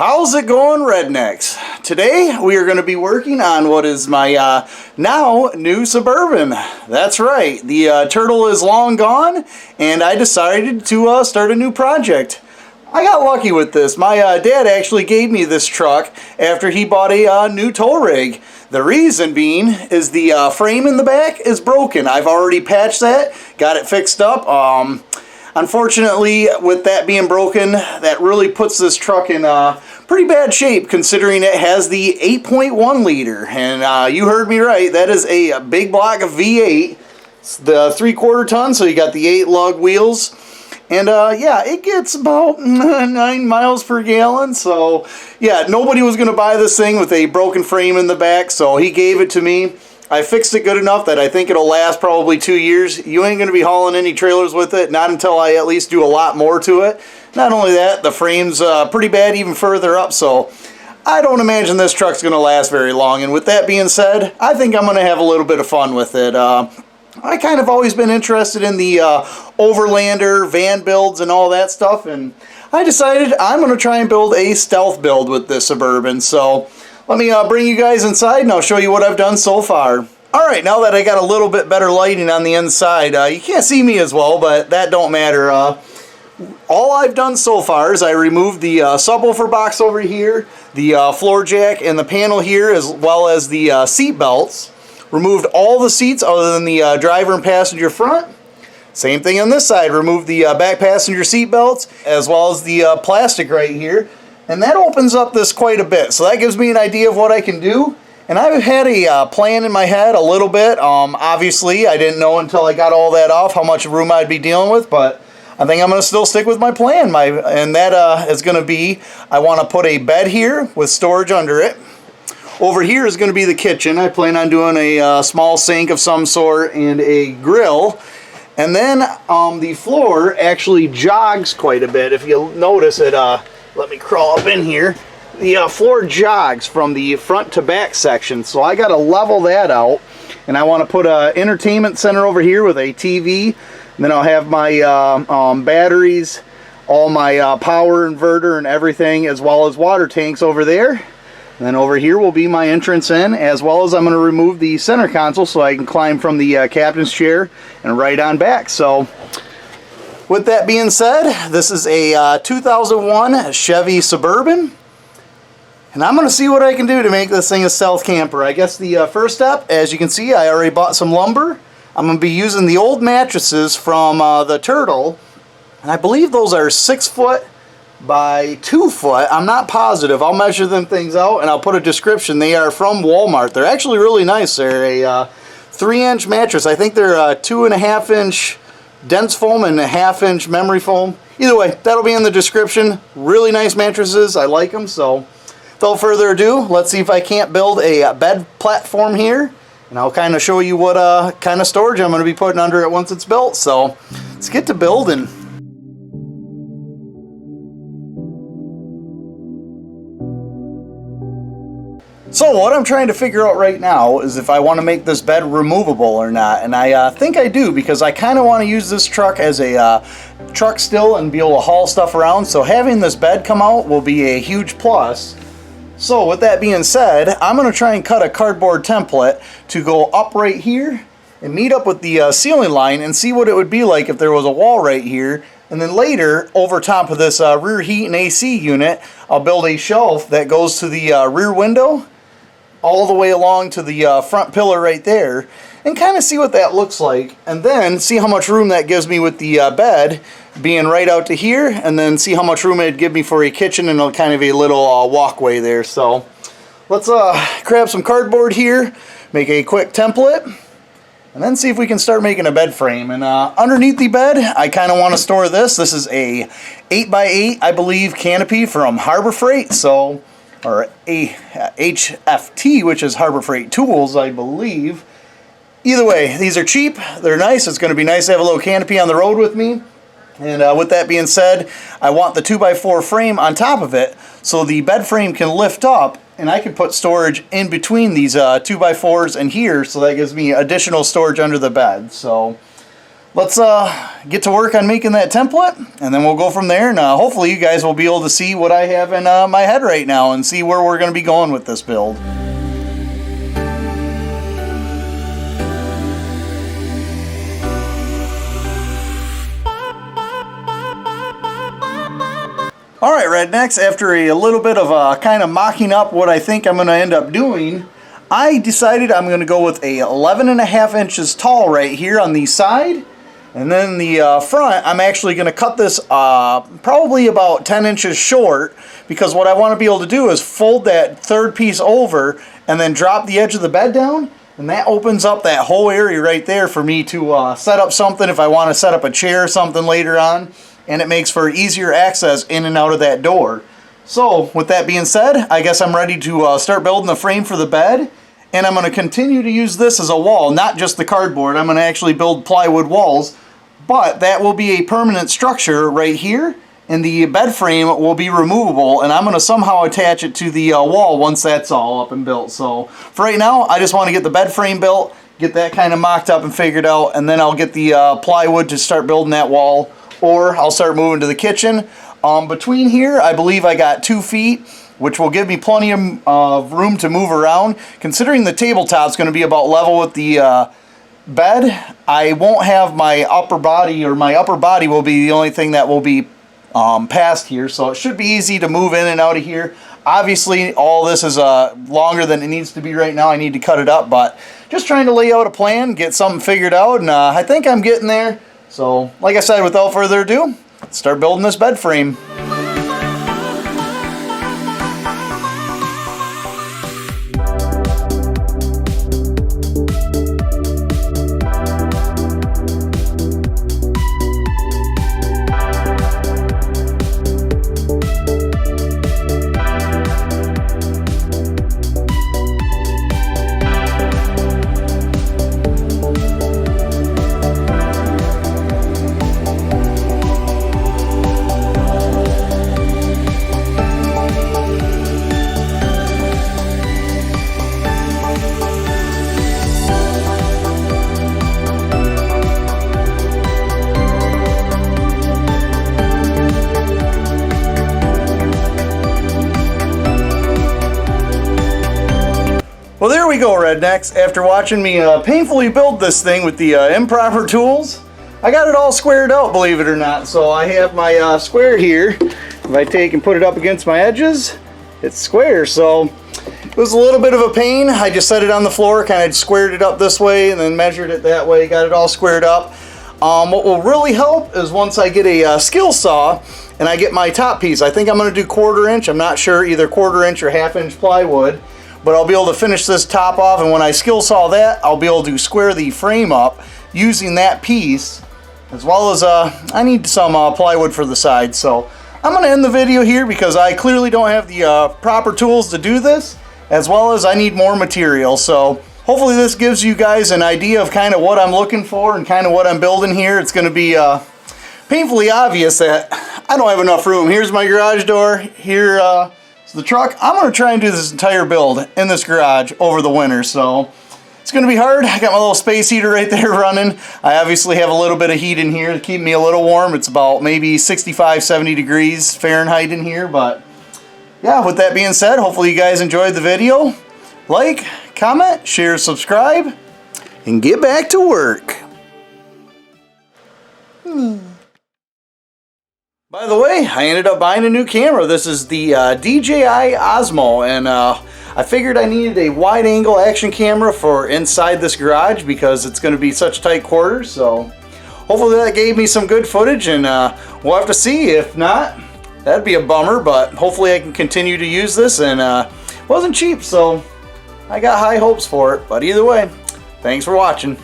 How's it going, rednecks? Today we are going to be working on what is my now new Suburban. That's right, the turtle is long gone and I decided to start a new project. I got lucky with this. My dad actually gave me this truck after he bought a new tow rig. The reason being is the frame in the back is broken. I've already patched that, got it fixed up. Unfortunately, with that being broken, that really puts this truck in pretty bad shape considering it has the 8.1 liter. And you heard me right, that is a big block of V8. It's the 3/4 ton, so you got the 8 lug wheels. And yeah, it gets about 9 miles per gallon. So yeah, nobody was going to buy this thing with a broken frame in the back, so he gave it to me. I fixed it good enough that I think it'll last probably 2 years. You ain't going to be hauling any trailers with it, not until I at least do a lot more to it. Not only that, the frame's pretty bad even further up, so I don't imagine this truck's going to last very long. And with that being said, I think I'm going to have a little bit of fun with it. I kind of always been interested in the overlander, van builds, and all that stuff, and I decided I'm going to try and build a stealth build with this Suburban. So let me bring you guys inside and I'll show you what I've done so far. Alright, now that I got a little bit better lighting on the inside, you can't see me as well, but that don't matter. All I've done so far is I removed the subwoofer box over here, the floor jack and the panel here, as well as the seat belts. Removed all the seats other than the driver and passenger front. Same thing on this side. Removed the back passenger seat belts as well as the plastic right here. And that opens up this quite a bit. So that gives me an idea of what I can do. And I've had a plan in my head a little bit. Obviously, I didn't know until I got all that off how much room I'd be dealing with. But I think I'm going to still stick with my plan. And that is going to be, I want to put a bed here with storage under it. Over here is going to be the kitchen. I plan on doing a small sink of some sort and a grill. And then the floor actually jogs quite a bit. If you notice it, let me crawl up in here. The floor jogs from the front to back section. So I got to level that out. And I want to put an entertainment center over here with a TV. And then I'll have my batteries, all my power inverter and everything, as well as water tanks over there. And then over here will be my entrance in, as well as I'm going to remove the center console so I can climb from the captain's chair and right on back. So with that being said, this is a 2001 Chevy Suburban. And I'm going to see what I can do to make this thing a stealth camper. I guess the first step, as you can see, I already bought some lumber. I'm going to be using the old mattresses from the Turtle. And I believe those are 6 foot by 2 foot. I'm not positive. I'll measure them things out and I'll put a description. They are from Walmart. They're actually really nice. They're a 3-inch mattress. I think they're a 2.5-inch dense foam and a 1/2-inch memory foam. Either way, that'll be in the description. Really nice mattresses. I like them. So without further ado, let's see if I can't build a bed platform here, and I'll kind of show you what kind of storage I'm going to be putting under it once it's built. So let's get to building. So what I'm trying to figure out right now is if I want to make this bed removable or not, and I think I do, because I kind of want to use this truck as a truck still and be able to haul stuff around, so having this bed come out will be a huge plus. So with that being said, I'm going to try and cut a cardboard template to go up right here and meet up with the ceiling line and see what it would be like if there was a wall right here. And then later, over top of this rear heat and AC unit, I'll build a shelf that goes to the rear window all the way along to the front pillar right there, and kind of see what that looks like, and then see how much room that gives me with the bed being right out to here, and then see how much room it'd give me for a kitchen and kind of a little walkway there. So let's grab some cardboard here, make a quick template, and then see if we can start making a bed frame. And underneath the bed, I kind of want to store this. This is a 8x8, I believe, canopy from Harbor Freight, so, or a HFT, which is Harbor Freight Tools, I believe. Either way, these are cheap, they're nice. It's going to be nice to have a little canopy on the road with me. And with that being said, I want the 2x4 frame on top of it so the bed frame can lift up and I can put storage in between these 2x4s and here, so that gives me additional storage under the bed. So let's get to work on making that template, and then we'll go from there. And hopefully you guys will be able to see what I have in my head right now and see where we're going to be going with this build. Alright, Rednecks, after a little bit of kind of mocking up what I think I'm going to end up doing, I decided I'm going to go with a 11.5 inches tall right here on the side. And then the front, I'm actually going to cut this probably about 10 inches short, because what I want to be able to do is fold that third piece over and then drop the edge of the bed down. And that opens up that whole area right there for me to set up something if I want to set up a chair or something later on. And it makes for easier access in and out of that door. So with that being said, I guess I'm ready to start building the frame for the bed. And I'm going to continue to use this as a wall, not just the cardboard. I'm going to actually build plywood walls, but that will be a permanent structure right here, and the bed frame will be removable, and I'm going to somehow attach it to the wall once that's all up and built. So for right now, I just want to get the bed frame built, get that kind of mocked up and figured out, and then I'll get the plywood to start building that wall, or I'll start moving to the kitchen. Between here, I believe I got 2 feet, which will give me plenty of room to move around. Considering the tabletop's going to be about level with the bed, I won't have my upper body, or my upper body will be the only thing that will be past here, so it should be easy to move in and out of here. Obviously, all this is longer than it needs to be right now. I need to cut it up, but just trying to lay out a plan, get something figured out, and I think I'm getting there. So, like I said, without further ado, let's start building this bed frame. Well, there we go, Rednecks. After watching me painfully build this thing with the improper tools, I got it all squared out, believe it or not. So I have my square here. If I take and put it up against my edges, it's square. So it was a little bit of a pain. I just set it on the floor, kind of squared it up this way and then measured it that way, got it all squared up. What will really help is once I get a skill saw and I get my top piece. I think I'm going to do 1/4 inch. I'm not sure, either 1/4 inch or 1/2 inch plywood. But I'll be able to finish this top off, and when I skill saw that, I'll be able to square the frame up using that piece, as well as I need some plywood for the side. So I'm going to end the video here because I clearly don't have the proper tools to do this, as well as I need more material. So hopefully this gives you guys an idea of kind of what I'm looking for and kind of what I'm building here. It's going to be painfully obvious that I don't have enough room. Here's my garage door. Here the truck. I'm going to try and do this entire build in this garage over the winter, so it's going to be hard. I got my little space heater right there running. I obviously have a little bit of heat in here to keep me a little warm. It's about maybe 65, 70 degrees Fahrenheit in here, but yeah, with that being said, hopefully you guys enjoyed the video. Like, comment, share, subscribe, and get back to work. By the way, I ended up buying a new camera. This is the DJI Osmo, and I figured I needed a wide-angle action camera for inside this garage because it's going to be such tight quarters. So hopefully that gave me some good footage, and we'll have to see. If not, that'd be a bummer, but hopefully I can continue to use this, and it wasn't cheap, so I got high hopes for it. But either way, thanks for watching.